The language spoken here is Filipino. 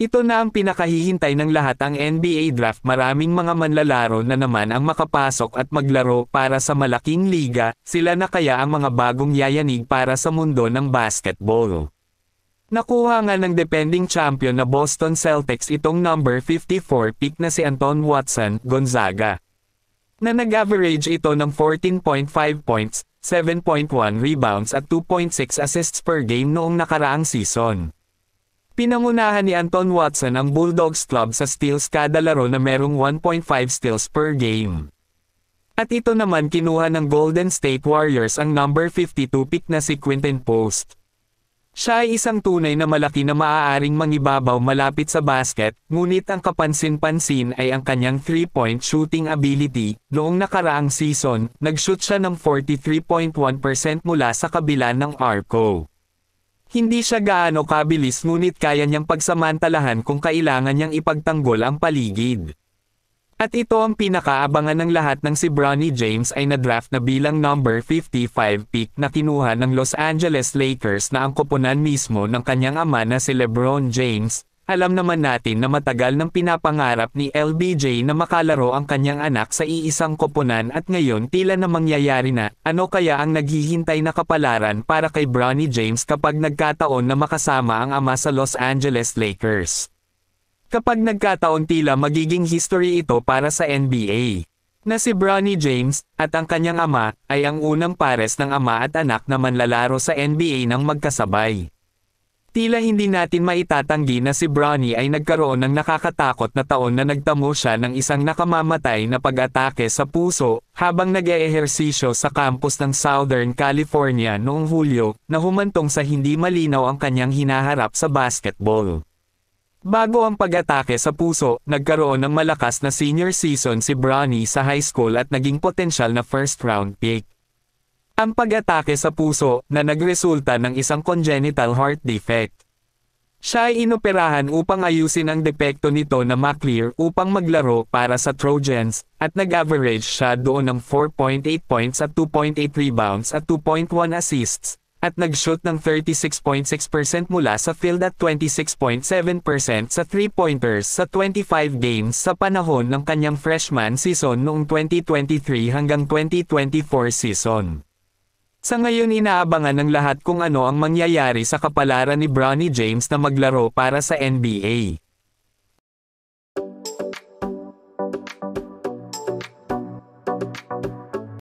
Ito na ang pinakahihintay ng lahat, ang NBA draft. Maraming mga manlalaro na naman ang makapasok at maglaro para sa malaking liga, sila na kaya ang mga bagong yayanig para sa mundo ng basketball. Nakuha nga ng defending champion na Boston Celtics itong number 54 pick na si Anton Watson, Gonzaga, na nag-average ito ng 14.5 points, 7.1 rebounds at 2.6 assists per game noong nakaraang season. Pinangunahan ni Anton Watson ang Bulldogs Club sa steals kada laro na merong 1.5 steals per game. At ito naman kinuha ng Golden State Warriors ang number 52 pick na si Quinton Post. Siya ay isang tunay na malaki na maaaring mangibabaw malapit sa basket, ngunit ang kapansin-pansin ay ang kanyang 3-point shooting ability. Noong nakaraang season, nag-shoot siya ng 43.1% mula sa kabila ng arco. Hindi siya gaano kabilis, ngunit kaya niyang pagsamantalahan kung kailangan niyang ipagtanggol ang paligid. At ito ang pinakaabangan ng lahat, ng si Bronny James ay na-draft na bilang number 55 pick na kinuha ng Los Angeles Lakers na ang koponan mismo ng kanyang ama na si LeBron James. Alam naman natin na matagal nang pinapangarap ni LBJ na makalaro ang kanyang anak sa iisang koponan at ngayon tila na mangyayari na. Ano kaya ang naghihintay na kapalaran para kay Bronny James kapag nagkataon na makasama ang ama sa Los Angeles Lakers? Kapag nagkataon, tila magiging history ito para sa NBA. Na si Bronny James, at ang kanyang ama, ay ang unang pares ng ama at anak na manlalaro sa NBA ng magkasabay. Tila hindi natin maitatanggi na si Bronny ay nagkaroon ng nakakatakot na taon na nagtamo siya ng isang nakamamatay na pag-atake sa puso, habang nag-eehersisyo sa campus ng Southern California noong Hulyo, na humantong sa hindi malinaw ang kanyang hinaharap sa basketball. Bago ang pag-atake sa puso, nagkaroon ng malakas na senior season si Bronny sa high school at naging potensyal na first-round pick. Ang pag-atake sa puso, na nagresulta ng isang congenital heart defect. Siya ay inoperahan upang ayusin ang depekto nito na ma-clear upang maglaro para sa Trojans, at nag-average siya doon ng 4.8 points at 2.8 rebounds at 2.1 assists, at nag-shoot ng 36.6% mula sa field at 26.7% sa 3-pointers sa 25 games sa panahon ng kanyang freshman season noong 2023 hanggang 2024 season. Sa ngayon, inaabangan ng lahat kung ano ang mangyayari sa kapalaran ni Bronny James na maglaro para sa NBA.